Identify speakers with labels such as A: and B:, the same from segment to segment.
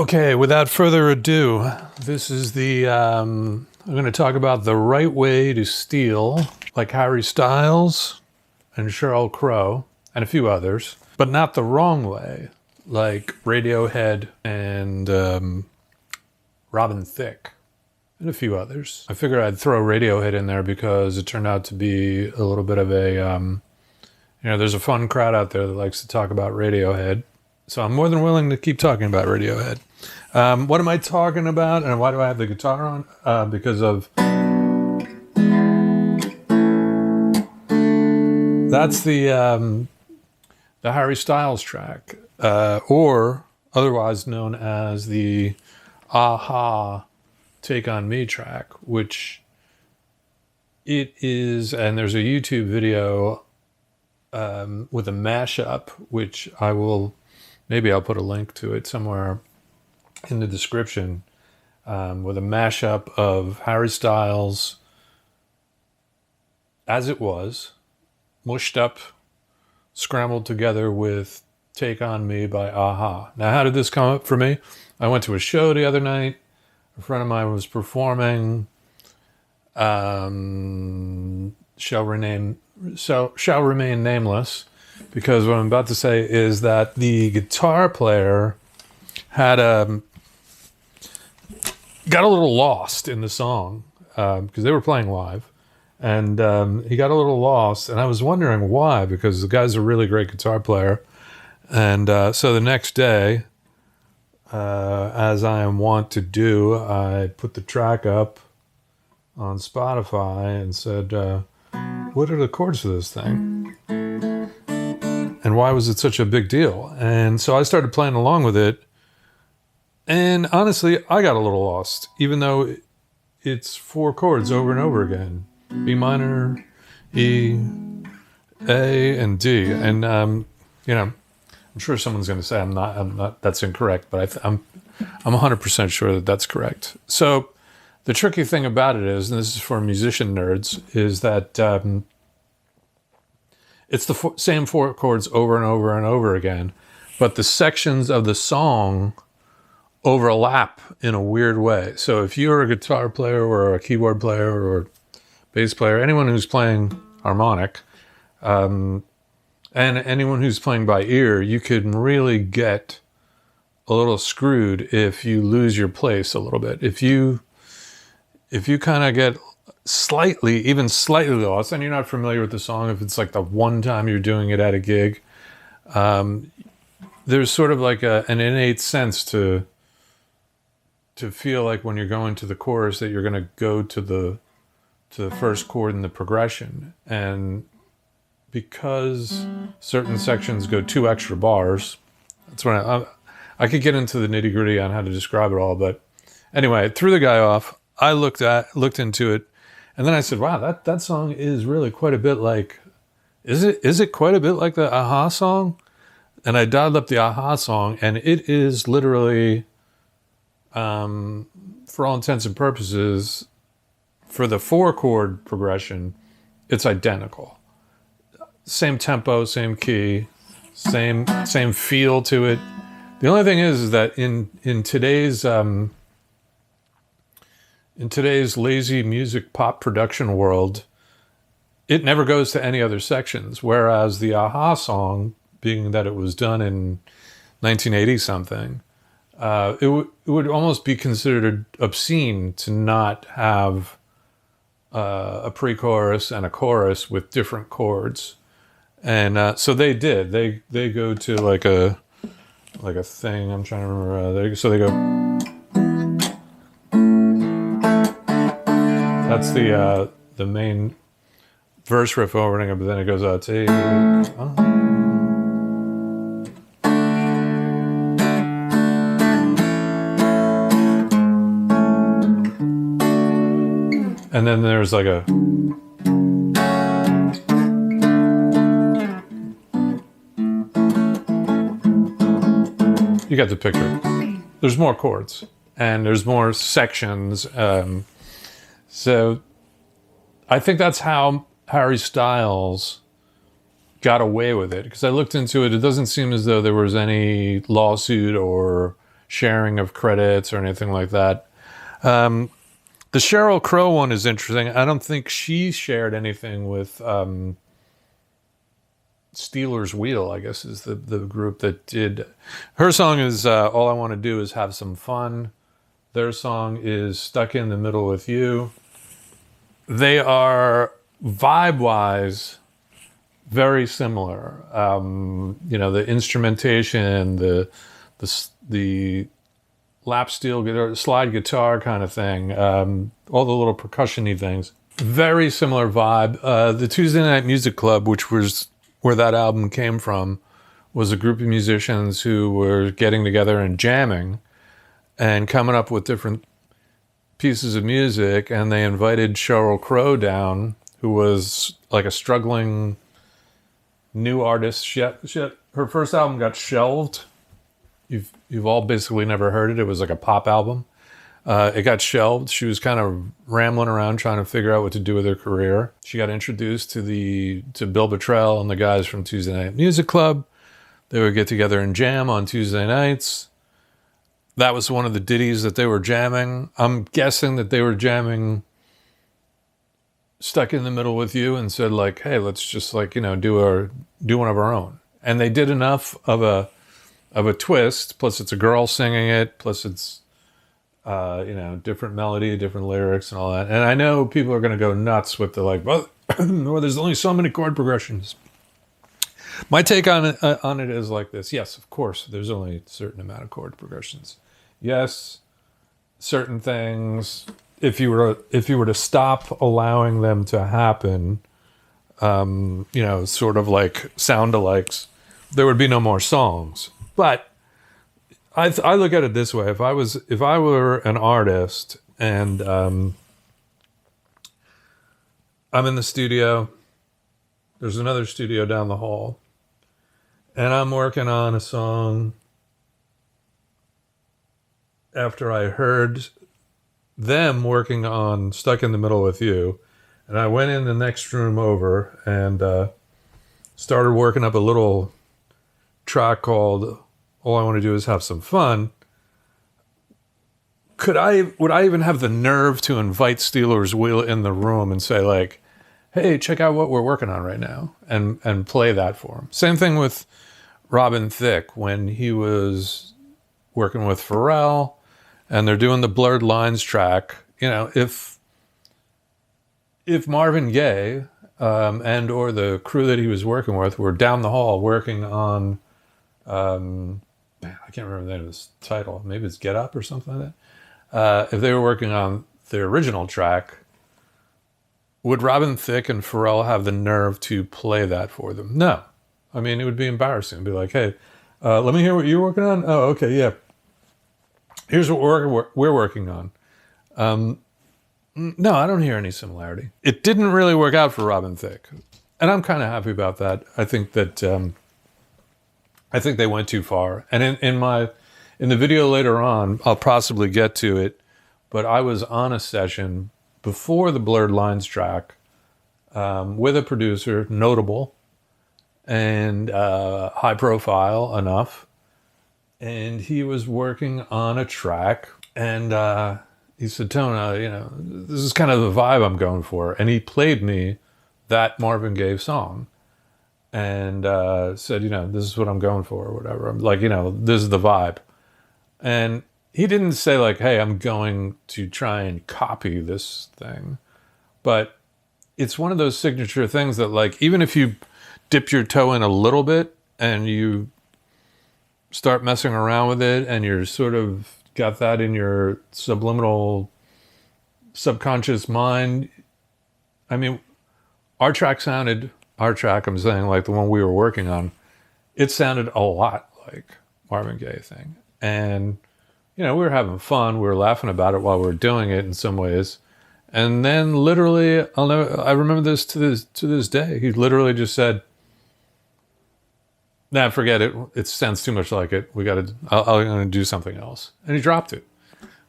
A: Okay, without further ado, this is I'm going to talk about the right way to steal, like Harry Styles and Sheryl Crow and a few others, but not the wrong way, like Radiohead and Robin Thicke and a few others. I figured I'd throw Radiohead in there because it turned out to be a little bit of there's a fun crowd out there that likes to talk about Radiohead. So I'm more than willing to keep talking about Radiohead. What am I talking about, and why do I have the guitar on? Because of that's the Harry Styles track, or otherwise known as the Aha Take on Me track, which it is, and there's a YouTube video with a mashup, which maybe I'll put a link to it somewhere in the description, with a mashup of Harry Styles as it was, mushed up, scrambled together with Take On Me by Aha. Now, how did this come up for me? I went to a show the other night. A friend of mine was performing. Shall remain nameless, because what I'm about to say is that the guitar player had got a little lost in the song, because they were playing live, and he got a little lost, and I was wondering why, because the guy's a really great guitar player. And so the next day, as I am wont to do, I put the track up on Spotify and said, what are the chords for this thing? And why was it such a big deal? And so I started playing along with it. And honestly, I got a little lost, even though it's 4 chords over and over again. B minor, E, A, and D. And, I'm sure someone's going to say I'm not, that's incorrect, but I'm 100% sure that that's correct. So the tricky thing about it is, and this is for musician nerds, is that it's the same 4 chords over and over and over again, but the sections of the song overlap in a weird way. So if you're a guitar player or a keyboard player or bass player, anyone who's playing harmonic, and anyone who's playing by ear, you can really get a little screwed if you lose your place a little bit. If you kind of get even slightly lost, and you're not familiar with the song, if it's like the one time you're doing it at a gig, there's sort of like an innate sense to feel like when you're going to the chorus that you're going to go to the first chord in the progression. And because certain sections go 2 extra bars, that's when I could get into the nitty gritty on how to describe it all. But anyway, it threw the guy off. I looked into it, and then I said, wow, that song is really quite a bit like, is it quite a bit like the Aha song? And I dialed up the Aha song, and it is literally, for all intents and purposes, for the 4 chord progression, it's identical. Same tempo, same key, same feel to it. The only thing is that in today's lazy music pop production world, it never goes to any other sections. Whereas the Aha song, being that it was done in 1980 something, it would almost be considered obscene to not have a pre-chorus and a chorus with different chords. And so they did. They go to like a thing. I'm trying to remember. So they go. That's the main verse riff opening, but then it goes out. Take on. And then there's like a. You got the picture. There's more chords and there's more sections. So I think that's how Harry Styles got away with it, because I looked into it. It doesn't seem as though there was any lawsuit or sharing of credits or anything like that. The Sheryl Crow one is interesting. I don't think she shared anything with Steelers Wheel, I guess, is the group that did. Her song is All I Want to Do Is Have Some Fun. Their song is Stuck in the Middle with You. They are, vibe-wise, very similar. The instrumentation, the lap steel guitar, slide guitar kind of thing, all the little percussion-y things. Very similar vibe. The Tuesday Night Music Club, which was where that album came from, was a group of musicians who were getting together and jamming and coming up with different pieces of music, and they invited Sheryl Crow down, who was like a struggling new artist. Her first album got shelved. You've all basically never heard it. It was like a pop album. It got shelved. She was kind of rambling around trying to figure out what to do with her career. She got introduced to Bill Bottrell and the guys from Tuesday Night Music Club. They would get together and jam on Tuesday nights. That was one of the ditties that they were jamming. I'm guessing that they were jamming Stuck in the Middle with You and said like, hey, let's just like, do one of our own. And they did enough of a twist, plus it's a girl singing it, plus it's different melody, different lyrics and all that. And I know people are going to go nuts with the like, well, there's only so many chord progressions. My take on it is like this. Yes, of course, there's only a certain amount of chord progressions. Yes, certain things, if you were to stop allowing them to happen, sort of like sound-alikes, there would be no more songs. But I look at it this way: if I were an artist and I'm in the studio, there's another studio down the hall, and I'm working on a song after I heard them working on Stuck in the Middle with You, and I went in the next room over and started working up a little track called All I Want to Do Is Have Some Fun. Would I even have the nerve to invite Steelers Wheel in the room and say like, hey, check out what we're working on right now, and play that for him? Same thing with Robin Thicke when he was working with Pharrell and they're doing the Blurred Lines track. If Marvin Gaye and or the crew that he was working with were down the hall working on I can't remember the name of this title. Maybe it's Get Up or something like that. If they were working on the original track, would Robin Thicke and Pharrell have the nerve to play that for them? No. I mean, it would be embarrassing. It'd be like, hey, let me hear what you're working on. Oh, okay, yeah. Here's what we're working on. No, I don't hear any similarity. It didn't really work out for Robin Thicke, and I'm kind of happy about that. I think that I think they went too far. And in the video later on, I'll possibly get to it, but I was on a session before the Blurred Lines track with a producer, notable and high profile enough. And he was working on a track, and he said, Tone, this is kind of the vibe I'm going for. And he played me that Marvin Gaye song and said, this is what I'm going for or whatever. I'm like, this is the vibe. And he didn't say like, hey, I'm going to try and copy this thing. But it's one of those signature things that like, even if you dip your toe in a little bit and you start messing around with it and you're sort of got that in your subliminal subconscious mind. I mean, I'm saying like the one we were working on, it sounded a lot like Marvin Gaye thing. And, we were having fun. We were laughing about it while we were doing it in some ways. And then literally, I remember this to this day. He literally just said, nah, forget it. It sounds too much like it. I'm going to do something else. And he dropped it.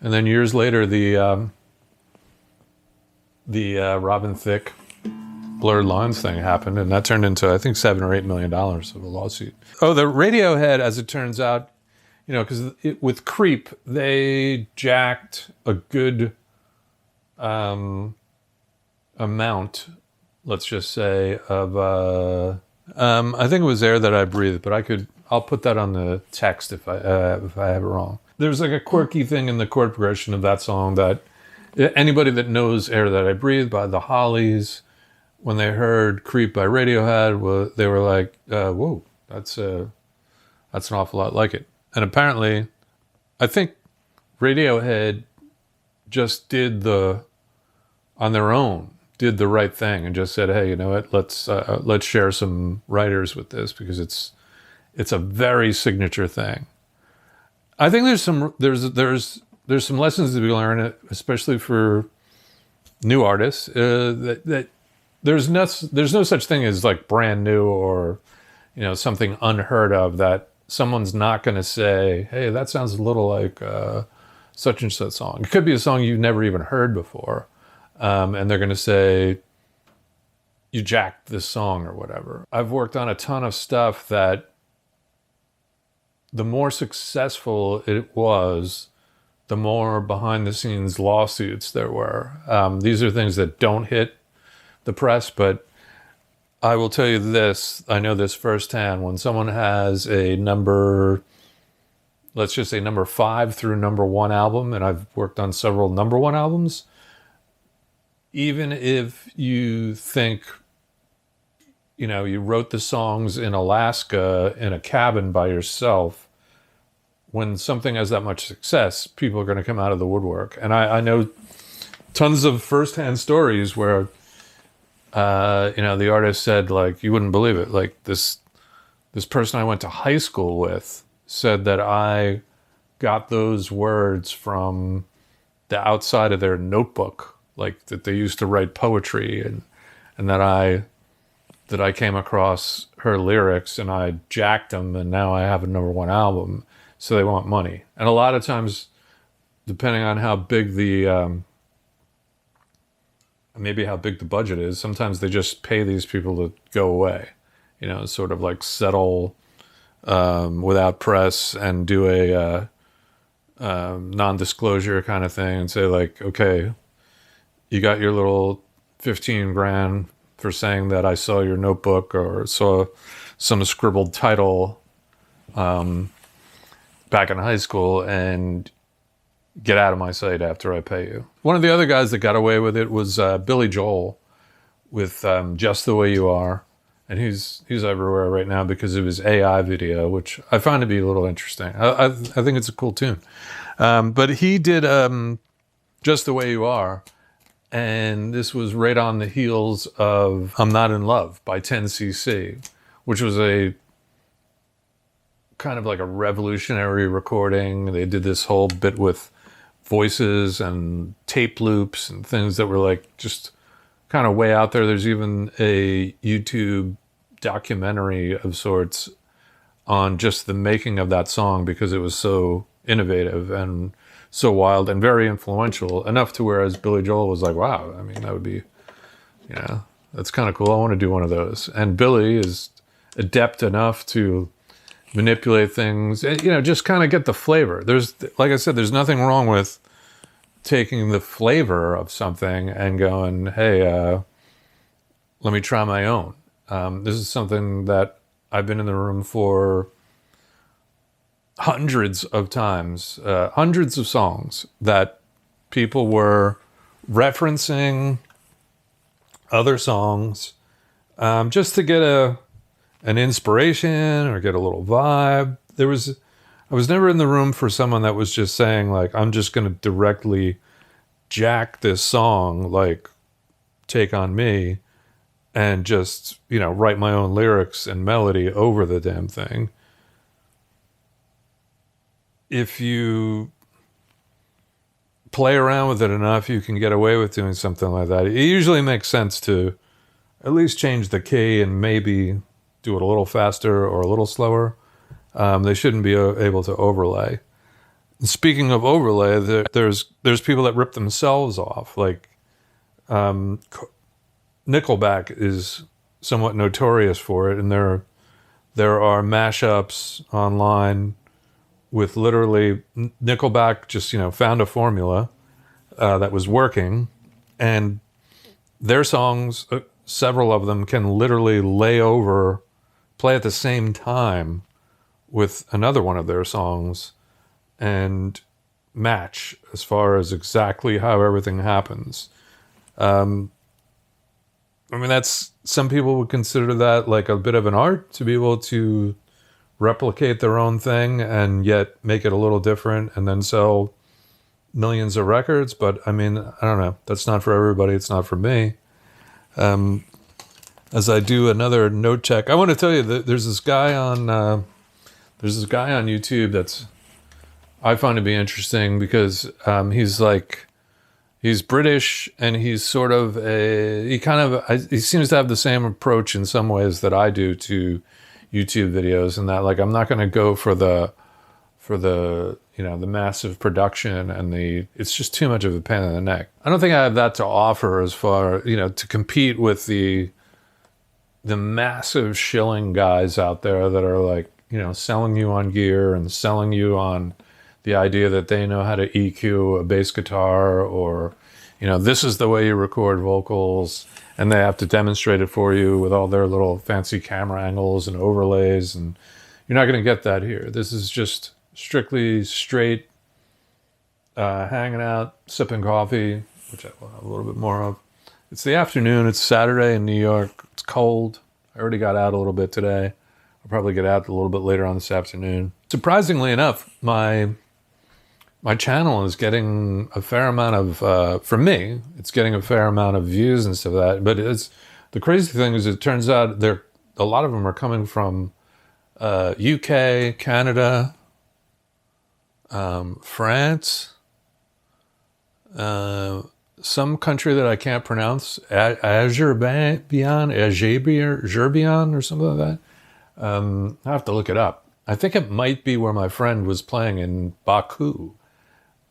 A: And then years later, the Robin Thicke Blurred Lines thing happened, and that turned into, I think, $7 or $8 million of a lawsuit. Oh, the Radiohead, as it turns out, because with Creep, they jacked a good amount, let's just say, of I think it was Air That I Breathe, but I'll put that on the text if I have it wrong. There's like a quirky thing in the chord progression of that song that anybody that knows Air That I Breathe by the Hollies, when they heard Creep by Radiohead, they were like, whoa, that's an awful lot like it. And apparently, I think Radiohead just on their own, did the right thing and just said, hey, you know what, let's share some writers with this because it's a very signature thing. I think there's some lessons to be learned, especially for new artists, that there's no such thing as like brand new or something unheard of that someone's not going to say, hey, that sounds a little like such and such song. It could be a song you've never even heard before, and they're going to say, you jacked this song or whatever. I've worked on a ton of stuff that the more successful it was, the more behind the scenes lawsuits there were. These are things that don't hit the press, but I will tell you this, I know this firsthand. When someone has a let's just say number 5 through number 1 album, and I've worked on several number 1 albums, even if you think, you wrote the songs in Alaska in a cabin by yourself, when something has that much success, people are going to come out of the woodwork. And I know tons of firsthand stories where, the artist said, like, you wouldn't believe it. Like this person I went to high school with said that I got those words from the outside of their notebook, like that they used to write poetry, and that I came across her lyrics and I jacked them, and now I have a number 1 album. So they want money. And a lot of times, depending on how big maybe how big the budget is, sometimes they just pay these people to go away, sort of like settle without press and do a non-disclosure kind of thing and say, like, okay, you got your little 15 grand for saying that I saw your notebook or saw some scribbled title back in high school, and get out of my sight after I pay you. One of the other guys that got away with it was Billy Joel with Just the Way You Are. And he's everywhere right now because of his AI video, which I find to be a little interesting. I think it's a cool tune. But he did Just the Way You Are. And this was right on the heels of I'm Not in Love by 10cc, which was a kind of like a revolutionary recording. They did this whole bit with voices and tape loops and things that were like just kind of way out there. There's even a YouTube documentary of sorts on just the making of that song because it was so innovative and so wild and very influential, enough to whereas Billy Joel was like, wow, I mean, that would be, that's kind of cool. I want to do one of those. And Billy is adept enough to manipulate things, just kind of get the flavor. There's, like I said, there's nothing wrong with taking the flavor of something and going, hey, let me try my own. This is something that I've been in the room for hundreds of times, hundreds of songs that people were referencing other songs just to get an inspiration or get a little vibe. I was never in the room for someone that was just saying, like, I'm just going to directly jack this song, like Take On Me, and just, write my own lyrics and melody over the damn thing. If you play around with it enough, you can get away with doing something like that. It usually makes sense to at least change the key and maybe do it a little faster or a little slower. They shouldn't be able to overlay. And speaking of overlay, there's people that rip themselves off. Like Nickelback is somewhat notorious for it, and there are mashups online with literally Nickelback just, found a formula that was working, and their songs, several of them can literally play at the same time with another one of their songs and match as far as exactly how everything happens. That's, some people would consider that like a bit of an art, to be able to replicate their own thing and yet make it a little different and then sell millions of records. But I don't know. That's not for everybody. It's not for me. As I do another note check, I want to tell you that there's this guy on YouTube that's, I find to be interesting because he's British, and he's sort of he seems to have the same approach in some ways that I do to YouTube videos, and that, like, I'm not going to go for the the massive production and it's just too much of a pain in the neck. I don't think I have that to offer as far, to compete with the massive shilling guys out there that are like, selling you on gear and selling you on the idea that they know how to EQ a bass guitar, or, this is the way you record vocals, and they have to demonstrate it for you with all their little fancy camera angles and overlays. And you're not going to get that here. This is just strictly straight, hanging out, sipping coffee, which I will have a little bit more of. It's the afternoon. It's Saturday in New York. It's cold. I already got out a little bit today. I'll probably get out a little bit later on this afternoon. Surprisingly enough, my channel is getting a fair amount of, for me, it's getting a fair amount of views and stuff like that. But the crazy thing is, it turns out a lot of them are coming from UK, Canada, France, some country that I can't pronounce, Azerbaijan or something like that. I have to look it up. I think it might be where my friend was playing in Baku.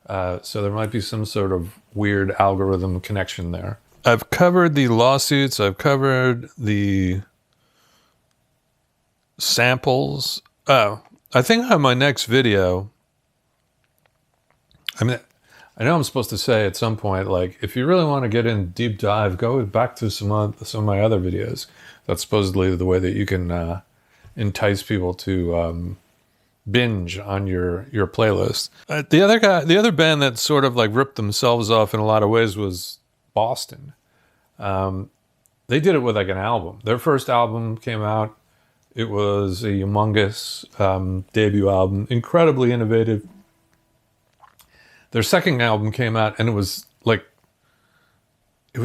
A: So there might be some sort of weird algorithm connection there. I've covered the lawsuits. I've covered the samples. Oh, I think on my next video, I know I'm supposed to say at some point, like, if you really want to get in deep dive, go back to some of my other videos. That's supposedly the way that you can entice people to binge on your playlist. The other band that sort of like ripped themselves off in a lot of ways was Boston. They did it with like an album. Their first album came out. It was a humongous debut album, incredibly innovative. Their second album came out, and it was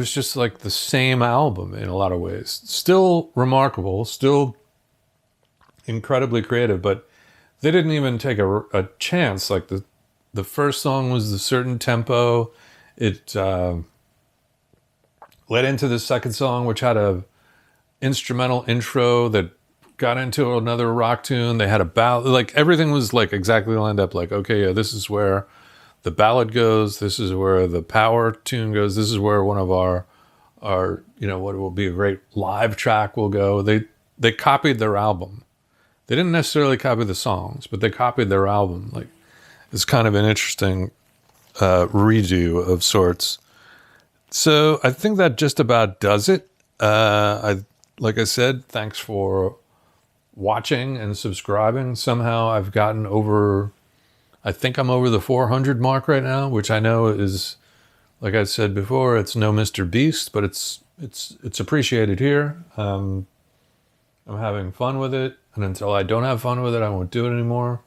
A: just like the same album in a lot of ways. Still remarkable, still incredibly creative, but they didn't even take a chance. Like the first song was a certain tempo. It led into the second song, which had a instrumental intro that got into another rock tune. They had a ballad. Like, everything was like exactly lined up. Like, okay, yeah, this is where the ballad goes. This is where the power tune goes. This is where one of our what will be a great live track will go. They copied their album. They didn't necessarily copy the songs, but they copied their album. Like, it's kind of an interesting redo of sorts. So I think that just about does it. Like I said, thanks for watching and subscribing. Somehow I've gotten over, I think I'm over the 400 mark right now, which I know is, like I said before, it's no Mr. Beast, but it's appreciated here. I'm having fun with it, and until I don't have fun with it, I won't do it anymore.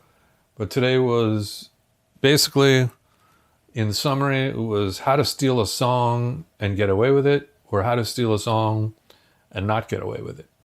A: But today was basically, in summary, it was how to steal a song and get away with it, or how to steal a song and not get away with it.